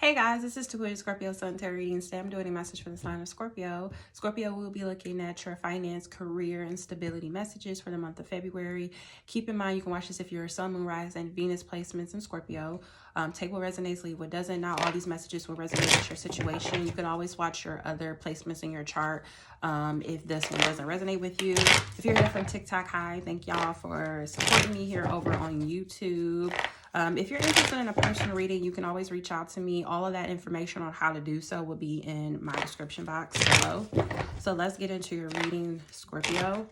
Hey guys, this is Taquita Scorpio Sun Tarot reading. Today I'm doing a message for the sign of Scorpio. Scorpio will be looking at your finance, career, and stability messages for the month of February. Keep in mind you can watch this if you're a Sun, Moon, Rise, and Venus placements in Scorpio. Take what resonates, leave what doesn't. Not all these messages will resonate with your situation. You can always watch your other placements in your chart if this one doesn't resonate with you. If you're here from Tik Tok, hi. Thank y'all for supporting me here over on YouTube. If you're interested in a personal reading, you can always reach out to me. All of that information on how to do so will be in my description box below. So let's get into your reading, Scorpio.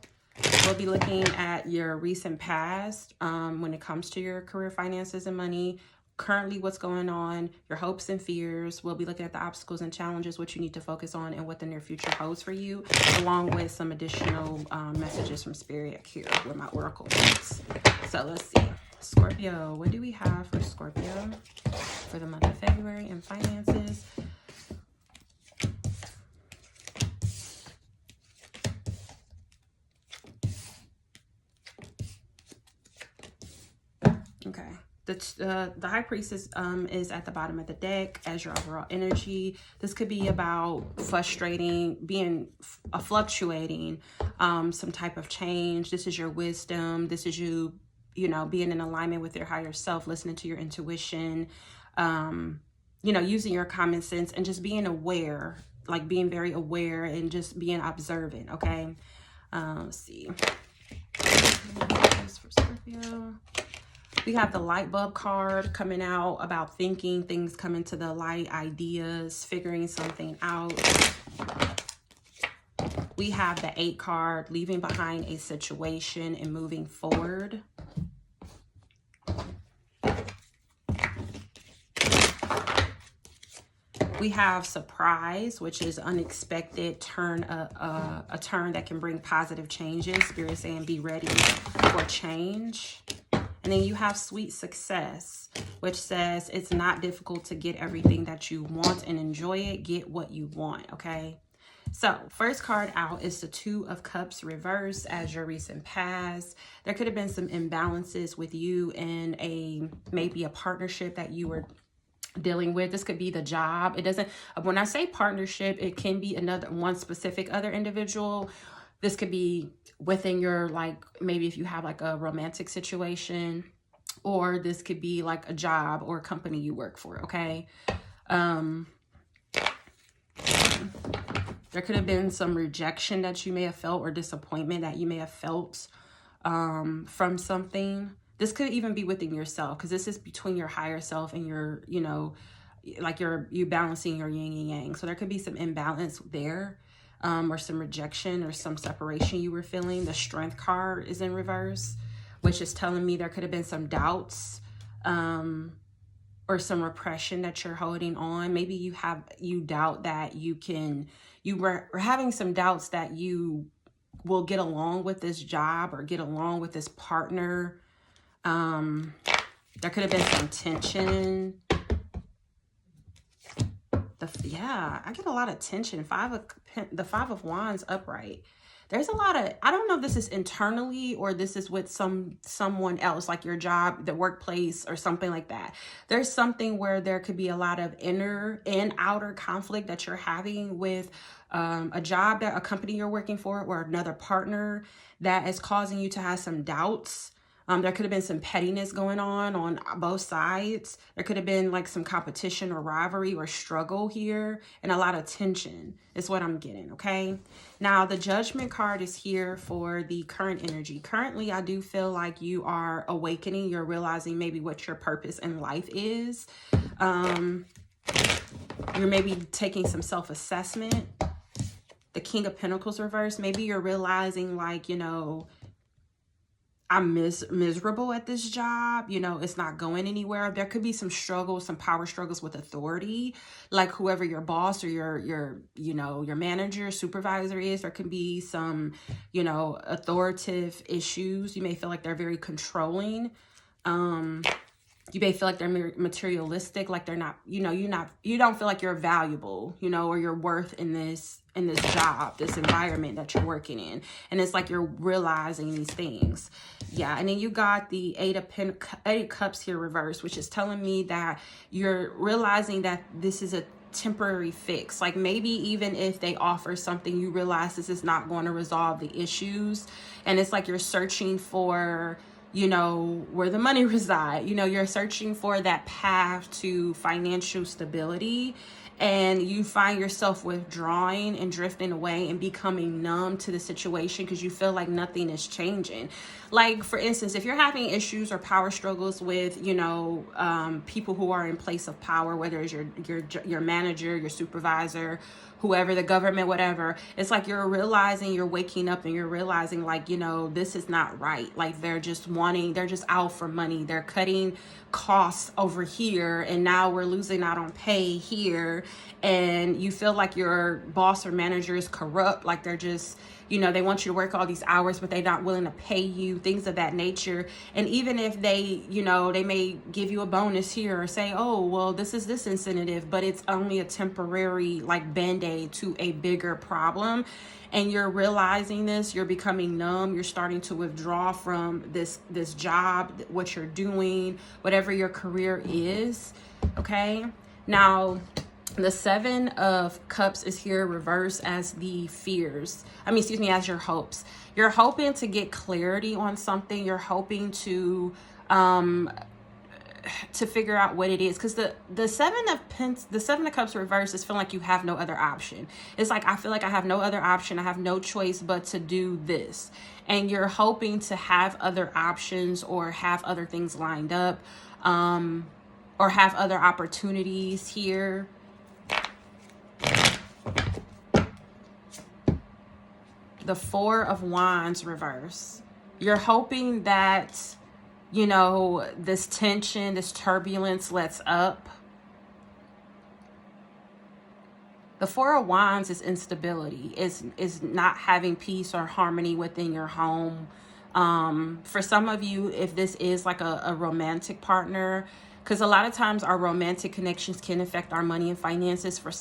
We'll be looking at your recent past when it comes to your career, finances, and money. Currently, what's going on, your hopes and fears. We'll be looking at the obstacles and challenges, what you need to focus on, and what the near future holds for you, along with some additional messages from Spirit here with my oracle cards. So let's see. Scorpio, what do we have for Scorpio for the month of February in finances? Okay. The High Priestess is at the bottom of the deck as your overall energy. This could be about fluctuating, fluctuating, some type of change. This is your wisdom. This is you being in alignment with your higher self, listening to your intuition, using your common sense and just being aware, like being very aware and just being observant, okay? Let's see. For Scorpio. We have the light bulb card coming out about thinking, things coming to the light, ideas, figuring something out. We have the 8 card, leaving behind a situation and moving forward. We have surprise, which is unexpected turn, a turn that can bring positive changes. Spirit saying be ready for change. And then you have sweet success, which says it's not difficult to get everything that you want and enjoy it. Get what you want, okay? So first card out is the 2 of Cups reverse as your recent past. There could have been some imbalances with you in maybe a partnership that you were dealing with. This could be the job. It doesn't, when I say partnership, it can be one specific other individual. This could be within your, like, maybe if you have like a romantic situation, or this could be like a job or a company you work for, okay? There could have been some rejection that you may have felt or disappointment that you may have felt from something. This could even be within yourself, because this is between your higher self and your, like you balancing your yin and yang. So there could be some imbalance there, or some rejection or some separation you were feeling. The Strength card is in reverse, which is telling me there could have been some doubts, or some repression that you're holding on. Maybe you doubt that you were having some doubts that you will get along with this job or get along with this partner. There could have been some tension. I get a lot of tension. The 5 of Wands upright. There's a lot of, I don't know if this is internally or this is with someone else, like your job, the workplace, or something like that. There's something where there could be a lot of inner and outer conflict that you're having with a job, a company you're working for, or another partner that is causing you to have some doubts. There could have been some pettiness going on both sides. There could have been like some competition or rivalry or struggle here, and a lot of tension is what I'm getting, okay? Now, the Judgment card is here for the current energy. Currently, I do feel like you are awakening. You're realizing maybe what your purpose in life is. You're maybe taking some self-assessment. The King of Pentacles reverse. Maybe you're realizing, like, I'm miserable at this job. It's not going anywhere. There could be some struggles, some power struggles with authority, like whoever your boss or your manager, supervisor is. There can be some, authoritative issues. You may feel like they're very controlling. You may feel like they're materialistic, like they're not, you know, you don't feel like you're valuable, you know, or you're worth in this job, this environment that you're working in. And it's like you're realizing these things. Yeah. And then you got the Eight of Cups here reversed, which is telling me that you're realizing that this is a temporary fix. Like maybe even if they offer something, you realize this is not going to resolve the issues. And it's like you're searching for, you know, where the money reside. You know, you're searching for that path to financial stability, and you find yourself withdrawing and drifting away and becoming numb to the situation because you feel like nothing is changing. Like, for instance, if you're having issues or power struggles with, you know, people who are in place of power, whether it's your manager, your supervisor, whoever, the government, whatever, it's like you're waking up and you're realizing, like, you know, this is not right. Like they're just out for money. They're cutting costs over here, and now we're losing out on pay here. And you feel like your boss or manager is corrupt. Like they're just, you know, they want you to work all these hours, but they're not willing to pay you, things of that nature. And even if they, you know, they may give you a bonus here or say, oh, well, this is this incentive, but it's only a temporary like band-aid to a bigger problem. And you're realizing this, you're becoming numb, you're starting to withdraw from this job, what you're doing, whatever your career is. Okay. Now, the Seven of Cups is here reversed as the fears. As your hopes. You're hoping to get clarity on something. You're hoping to figure out what it is, because the Seven of Cups reversed is feeling like you have no other option. It's like, I feel like I have no other option. I have no choice but to do this. And you're hoping to have other options or have other things lined up, or have other opportunities here. The Four of Wands reverse. You're hoping that, you know, this tension, this turbulence lets up. The Four of Wands is instability, is not having peace or harmony within your home. For some of you, if this is like a romantic partner, because a lot of times our romantic connections can affect our money and finances. For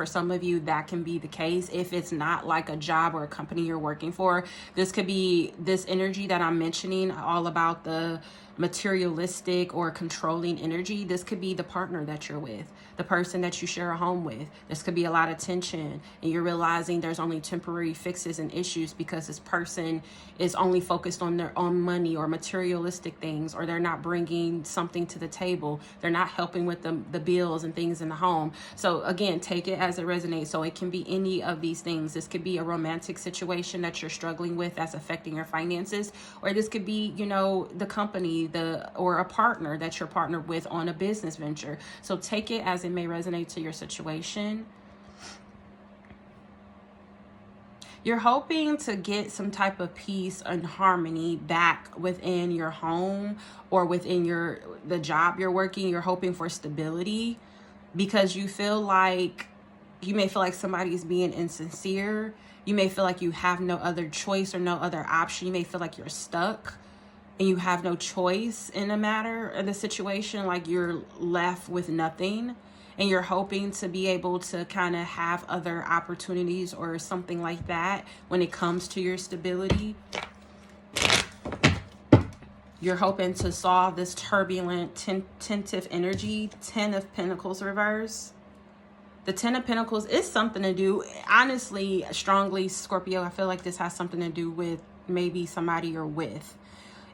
some of you, that can be the case. If it's not like a job or a company you're working for, this could be this energy that I'm mentioning, all about the materialistic or controlling energy. This could be the partner that you're with, the person that you share a home with. This could be a lot of tension, and you're realizing there's only temporary fixes and issues because this person is only focused on their own money or materialistic things, or they're not bringing something to the table. They're not helping with the bills and things in the home. So again, take it as it resonates. So it can be any of these things. This could be a romantic situation that you're struggling with that's affecting your finances, or this could be, you know, the company, or a partner that you're partnered with on a business venture. So take it as it may resonate to your situation. You're hoping to get some type of peace and harmony back within your home or within the job you're working. You're hoping for stability because you may feel like somebody is being insincere. You may feel like you have no other choice or no other option. You may feel like you're stuck and you have no choice in a matter of the situation, like you're left with nothing, and you're hoping to be able to kind of have other opportunities or something like that when it comes to your stability. You're hoping to solve this turbulent, tentative energy. 10 of Pentacles reverse. The 10 of Pentacles is something to do, honestly, strongly, Scorpio, I feel like this has something to do with maybe somebody you're with.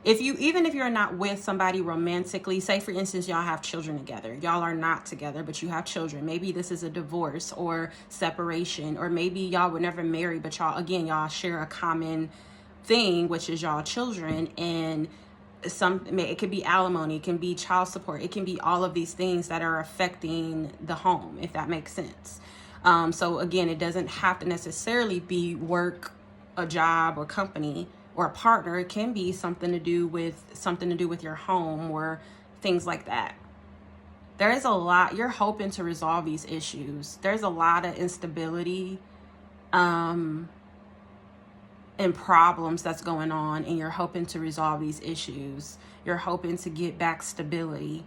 Even if you're not with somebody romantically, say for instance, y'all have children together. Y'all are not together, but you have children. Maybe this is a divorce or separation, or maybe y'all were never married, but y'all share a common thing, which is y'all children. And it could be alimony, it can be child support, it can be all of these things that are affecting the home, if that makes sense. So again, it doesn't have to necessarily be work, a job, or company, or a partner. It can be something to do with your home or things like that. There is a lot, you're hoping to resolve these issues. There's a lot of instability and problems that's going on, and you're hoping to resolve these issues. You're hoping to get back stability.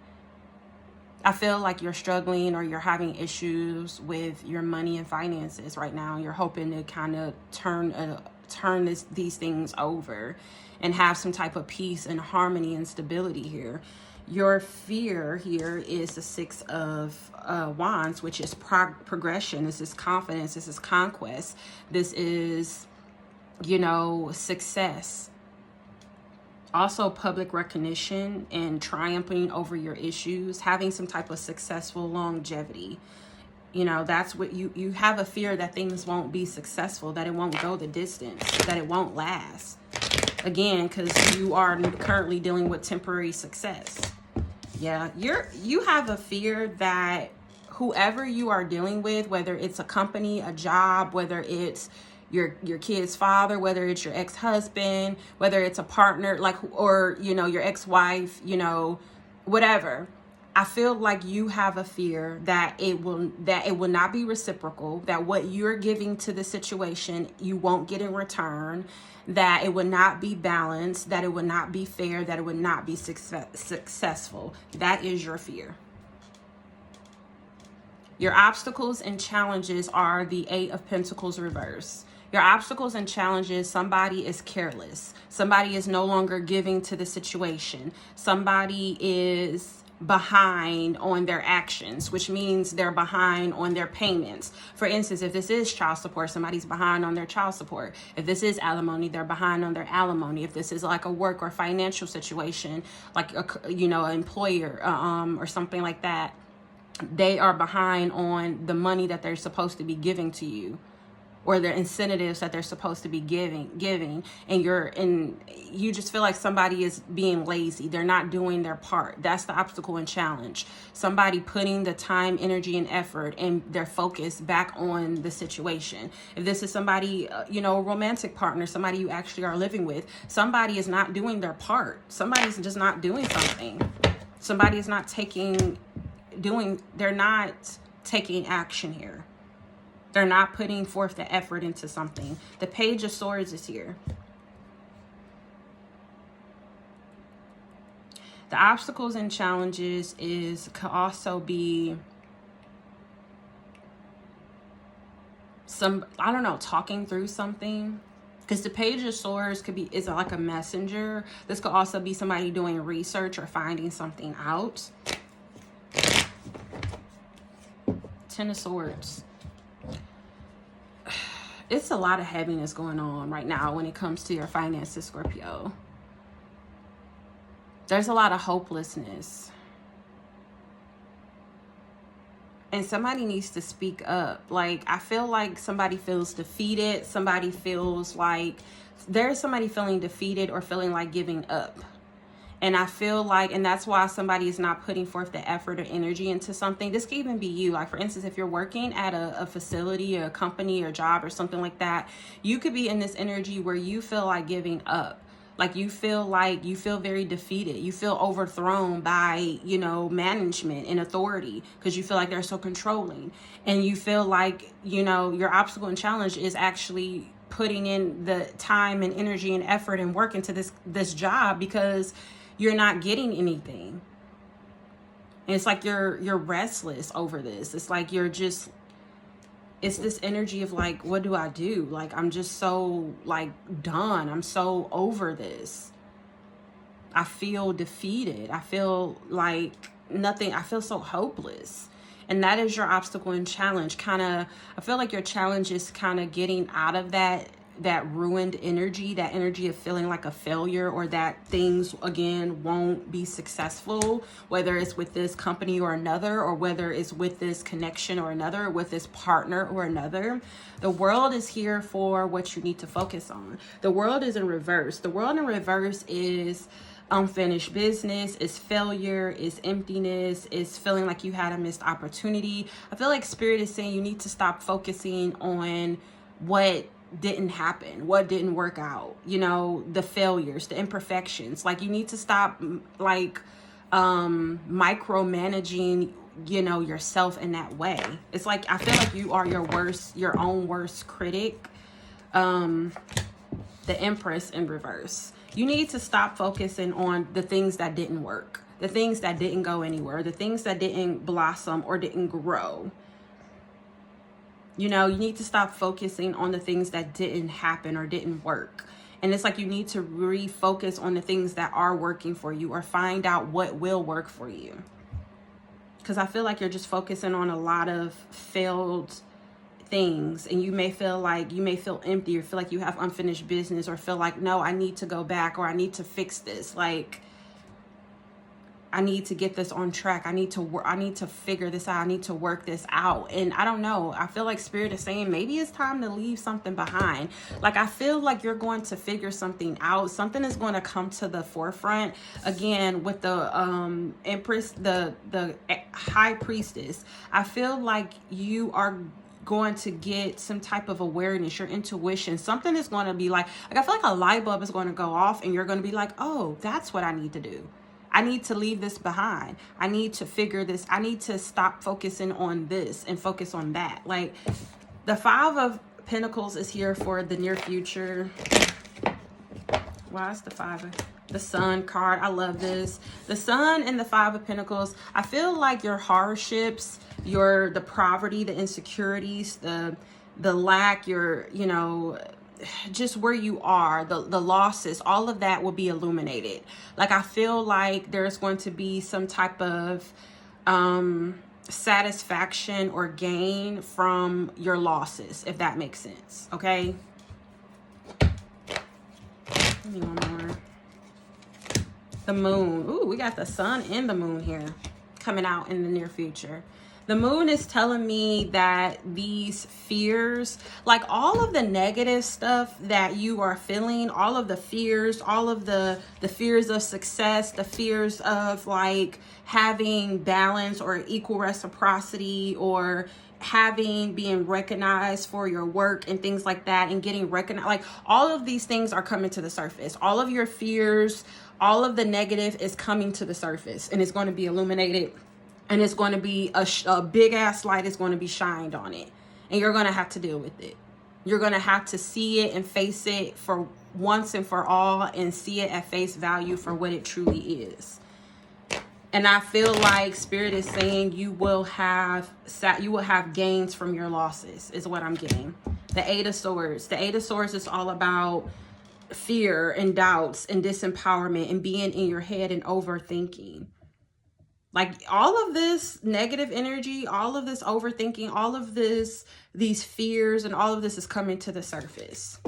I feel like you're struggling or you're having issues with your money and finances right now. You're hoping to kind of turn these things over and have some type of peace and harmony and stability here. Your fear here is the Six of Wands, which is progression. This is confidence. This is conquest. This is, you know, success. Also public recognition and triumphing over your issues, having some type of successful longevity. You know, that's what you have a fear that things won't be successful, that it won't go the distance, that it won't last. Again, because you are currently dealing with temporary success. Yeah, you have a fear that whoever you are dealing with, whether it's a company, a job, whether it's your kid's father, whether it's your ex-husband, whether it's a partner, like, or, you know, your ex-wife, you know, whatever. I feel like you have a fear that it will not be reciprocal, that what you're giving to the situation, you won't get in return, that it would not be balanced, that it would not be fair, that it would not be successful. That is your fear. Your obstacles and challenges are the Eight of Pentacles reverse. Your obstacles and challenges, somebody is careless. Somebody is no longer giving to the situation. Somebody is behind on their actions, which means they're behind on their payments. For instance, if this is child support, somebody's behind on their child support. If this is alimony, they're behind on their alimony. If this is like a work or financial situation, like a, you know, an employer or something like that, they are behind on the money that they're supposed to be giving to you, or the incentives that they're supposed to be giving, and you just feel like somebody is being lazy. They're not doing their part. That's the obstacle and challenge. Somebody putting the time, energy, and effort and their focus back on the situation. If this is somebody, you know, a romantic partner, somebody you actually are living with, somebody is not doing their part. Somebody's just not doing something. Somebody is not they're not taking action here. They're not putting forth the effort into something. The Page of Swords is here. The obstacles and challenges could also be talking through something. Because the Page of Swords is like a messenger. This could also be somebody doing research or finding something out. Ten of Swords. It's a lot of heaviness going on right now when it comes to your finances, Scorpio. There's a lot of hopelessness. And somebody needs to speak up. Like, I feel like somebody feels defeated. Somebody feels like there's somebody feeling defeated or feeling like giving up. And I feel like, and that's why somebody is not putting forth the effort or energy into something. This could even be you. Like, for instance, if you're working at a facility or a company or job or something like that, you could be in this energy where you feel like giving up. Like you feel very defeated. You feel overthrown by, you know, management and authority because you feel like they're so controlling. And you feel like, you know, your obstacle and challenge is actually putting in the time and energy and effort and work into this job because you're not getting anything. And it's like you're restless over this. It's like it's this energy of like, what do I do? Like, I'm just so like done. I'm so over this. I feel defeated. I feel like nothing. I feel so hopeless. And that is your obstacle and challenge. I feel like your challenge is kind of getting out of that ruined energy, that energy of feeling like a failure or that things, again, won't be successful, whether it's with this company or another, or whether it's with this connection or another, or with this partner or another. The world is here for what you need to focus on. The world is in reverse. The world in reverse is unfinished business, is failure, is emptiness, is feeling like you had a missed opportunity. I feel like Spirit is saying you need to stop focusing on what didn't happen, what didn't work out, you know, the failures, the imperfections. Like, you need to stop like micromanaging, you know, yourself in that way. It's like, I feel like you are your own worst critic. The Empress in reverse. You need to stop focusing on the things that didn't work, the things that didn't go anywhere, the things that didn't blossom or didn't grow. You know, you need to stop focusing on the things that didn't happen or didn't work. And it's like you need to refocus on the things that are working for you, or find out what will work for you. Because I feel like you're just focusing on a lot of failed things, and you may feel empty, or feel like you have unfinished business, or feel like, no, I need to go back, or I need to fix this. Like, I need to get this on track. I need to figure this out. I need to work this out. And I don't know. I feel like Spirit is saying maybe it's time to leave something behind. Like, I feel like you're going to figure something out. Something is going to come to the forefront. Again, with the Empress, the High Priestess, I feel like you are going to get some type of awareness, your intuition. Something is going to be like I feel like a light bulb is going to go off, and you're going to be like, oh, that's what I need to do. I need to leave this behind. I need to figure this. I need to stop focusing on this and focus on that. Like, the Five of Pentacles is here for the near future. Why is the the Sun card? I love this. The Sun and the Five of Pentacles. I feel like your hardships, the poverty, the insecurities, the lack, just where you are, the losses, all of that will be illuminated. Like, I feel like there's going to be some type of satisfaction or gain from your losses, if that makes sense. Okay, give me one more. The Moon. Ooh, we got the Sun and the Moon here coming out in the near future. The Moon is telling me that these fears, like all of the negative stuff that you are feeling, all of the fears, all of the fears of success, the fears of like having balance or equal reciprocity, or being recognized for your work and things like that, and getting recognized, like all of these things are coming to the surface. All of your fears, all of the negative is coming to the surface, and it's going to be illuminated. And it's going to be a big ass light is going to be shined on it. And you're going to have to deal with it. You're going to have to see it and face it for once and for all, and see it at face value for what it truly is. And I feel like Spirit is saying you will have gains from your losses, is what I'm getting. The Eight of Swords. The Eight of Swords is all about fear and doubts and disempowerment and being in your head and overthinking. Like, all of this negative energy, all of this overthinking, all of these fears, and all of this is coming to the surface.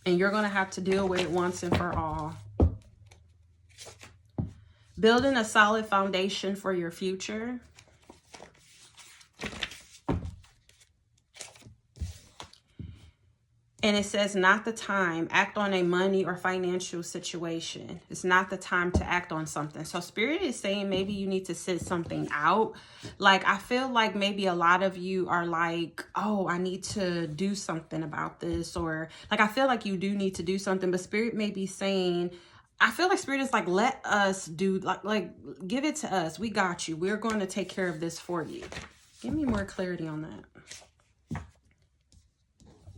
And you're going to have to deal with it once and for all. Building a solid foundation for your future. And it says, not the time. Act on a money or financial situation. It's not the time to act on something. So Spirit is saying maybe you need to sit something out. Like, I feel like maybe a lot of you are like, oh, I need to do something about this. Or like, I feel like you do need to do something. But Spirit may be saying, I feel like Spirit is like, let us do, like give it to us. We got you. We're going to take care of this for you. Give me more clarity on that.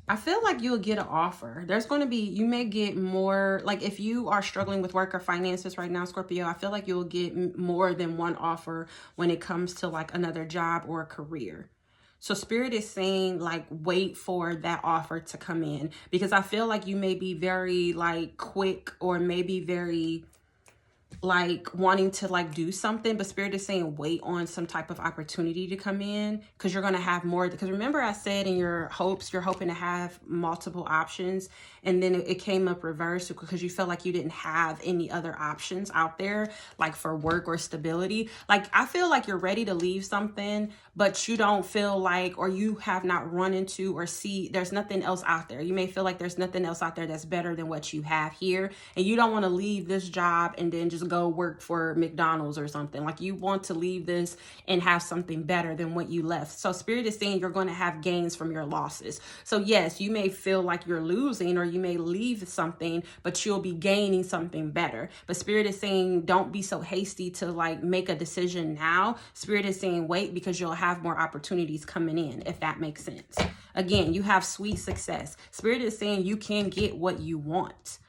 I feel like you'll get an offer. There's going to be, you may get more, like if you are struggling with work or finances right now, Scorpio, I feel like you'll get more than one offer when it comes to like another job or a career. So Spirit is saying like, wait for that offer to come in, because I feel like you may be very like quick, or maybe very like wanting to like do something, but Spirit is saying wait on some type of opportunity to come in, because you're going to have more. Because remember I said in your hopes, you're hoping to have multiple options, and then it came up reverse because you felt like you didn't have any other options out there, like for work or stability. Like, I feel like you're ready to leave something, but you don't feel like, or you have not run into or see, there's nothing else out there. You may feel like there's nothing else out there that's better than what you have here, and you don't want to leave this job and then just go work for McDonald's or something. Like, you want to leave this and have something better than what you left. So Spirit is saying you're going to have gains from your losses. So yes, you may feel like you're losing, or you may leave something, but you'll be gaining something better. But Spirit is saying don't be so hasty to like make a decision now. Spirit is saying wait, because you'll have more opportunities coming in, if that makes sense. Again, you have sweet success. Spirit is saying you can get what you want.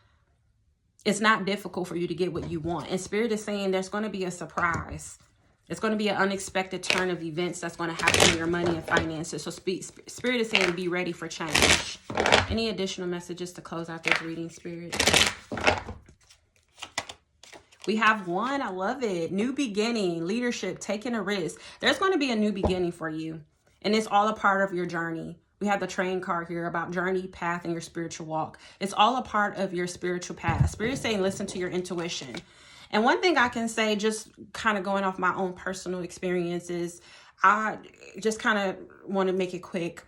It's not difficult for you to get what you want. And Spirit is saying there's going to be a surprise. It's going to be an unexpected turn of events that's going to happen in your money and finances. So Spirit is saying be ready for change. Any additional messages to close out this reading, Spirit? We have one. I love it. New beginning, leadership, taking a risk. There's going to be a new beginning for you. And it's all a part of your journey. We have the train card here about journey, path, and your spiritual walk. It's all a part of your spiritual path. Spirit is saying listen to your intuition. And one thing I can say, just kind of going off my own personal experiences, I just kind of want to make it quick.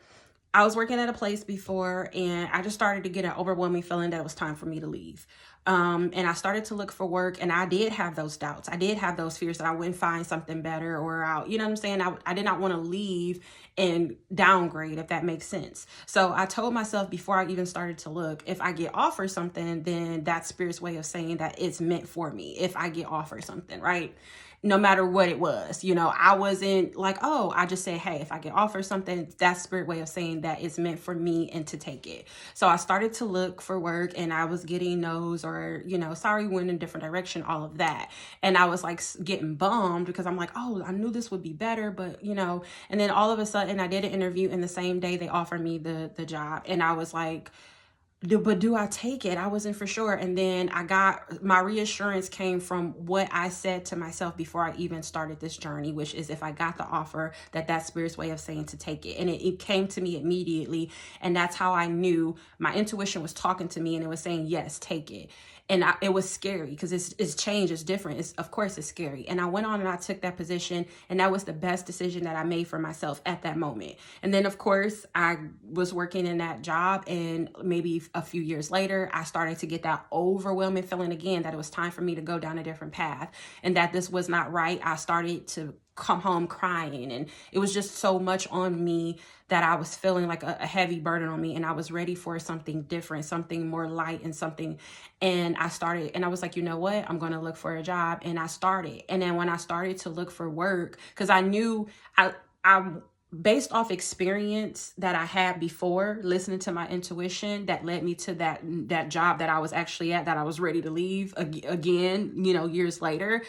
I was working at a place before, and I just started to get an overwhelming feeling that it was time for me to leave. And I started to look for work, and I did have those doubts. I did have those fears that I wouldn't find something better, or you know what I'm saying? I did not want to leave and downgrade, if that makes sense. So I told myself before I even started to look, if I get offered something, then that's Spirit's way of saying that it's meant for me. If I get offered something, right? No matter what it was, you know, I wasn't like, oh, I just said, hey, if I get offered something, that's Spirit way of saying that it's meant for me and to take it. So I started to look for work, and I was getting no's, or, you know, sorry, went in a different direction, all of that. And I was like getting bummed because I'm like, oh, I knew this would be better, but you know, and then all of a sudden I did an interview, and the same day they offered me the job. And I was like, do I take it? I wasn't for sure. And then I got my reassurance came from what I said to myself before I even started this journey, which is if I got the offer, that's Spirit's way of saying to take it. And it came to me immediately. And that's how I knew my intuition was talking to me, and it was saying, yes, take it. And it was scary because it's change, it's different. Of course it's scary. And I went on and I took that position, and that was the best decision that I made for myself at that moment. And then of course I was working in that job, and maybe a few years later, I started to get that overwhelming feeling again that it was time for me to go down a different path, and that this was not right. I started to come home crying, and it was just so much on me that I was feeling like a heavy burden on me, and I was ready for something different, something more light, and something. And I started, and I was like, you know what, I'm going to look for a job. And I started. And then when I started to look for work, because I knew I based off experience that I had before, listening to my intuition, that led me to that job that I was actually at, that I was ready to leave again, you know, years later.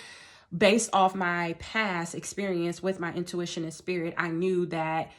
Based off my past experience with my intuition and spirit, I knew that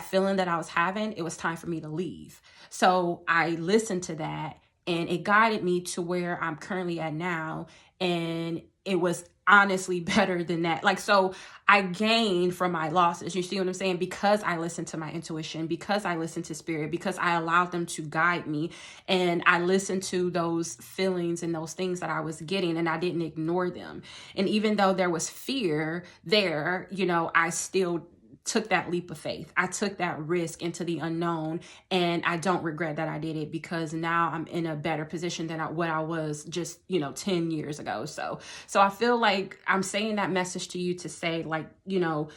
feeling that I was having, it was time for me to leave. So I listened to that, and it guided me to where I'm currently at now. And it was honestly better than that. Like, so I gained from my losses. You see what I'm saying? Because I listened to my intuition, because I listened to spirit, because I allowed them to guide me, and I listened to those feelings and those things that I was getting, and I didn't ignore them. And even though there was fear there, you know, I still took that leap of faith. I took that risk into the unknown, and I don't regret that I did it, because now I'm in a better position than what I was just, you know, 10 years ago. So I feel like I'm saying that message to you to say, like, you know,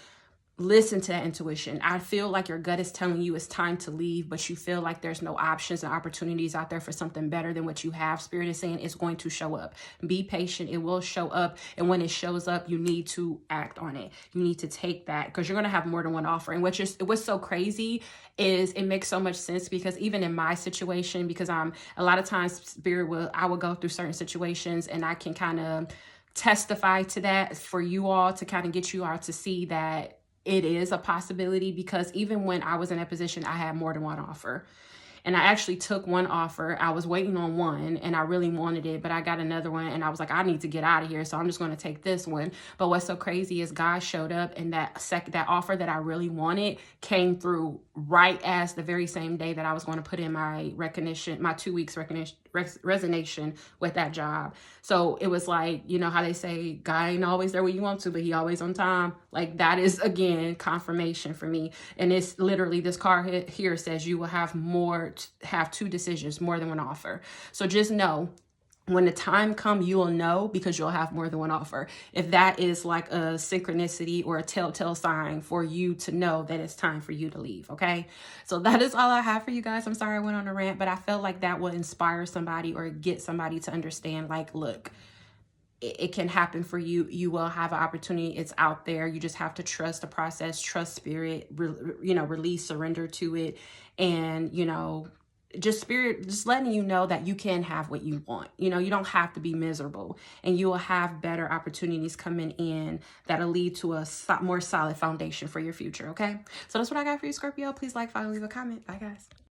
listen to that intuition. I feel like your gut is telling you it's time to leave, but you feel like there's no options and opportunities out there for something better than what you have. Spirit is saying it's going to show up. Be patient. It will show up. And when it shows up, you need to act on it. You need to take that, because you're going to have more than one offer. And what's so crazy is it makes so much sense, because even in my situation, because a lot of times I will go through certain situations, and I can kind of testify to that for you all, to kind of get you all to see that it is a possibility. Because even when I was in that position, I had more than one offer. And I actually took one offer. I was waiting on one, and I really wanted it, but I got another one, and I was like, I need to get out of here, so I'm just going to take this one. But what's so crazy is God showed up, and that offer that I really wanted came through right as the very same day that I was going to put in my 2 weeks resignation with that job. So it was like, you know how they say God ain't always there when you want to, but he always on time. Like, that is, again, confirmation for me. And it's literally, this card here says you will have two decisions, more than one offer. So just know, when the time comes, you will know, because you'll have more than one offer. If that is like a synchronicity or a telltale sign for you to know that it's time for you to leave, okay? So that is all I have for you guys. I'm sorry I went on a rant, but I felt like that would inspire somebody or get somebody to understand, like, look, it can happen for you. You will have an opportunity. It's out there. You just have to trust the process, trust spirit, release, surrender to it, and, just spirit, just letting you know that you can have what you want. You know, you don't have to be miserable, and you will have better opportunities coming in that'll lead to a more solid foundation for your future. Okay. So that's what I got for you, Scorpio. Please like, follow, leave a comment. Bye guys.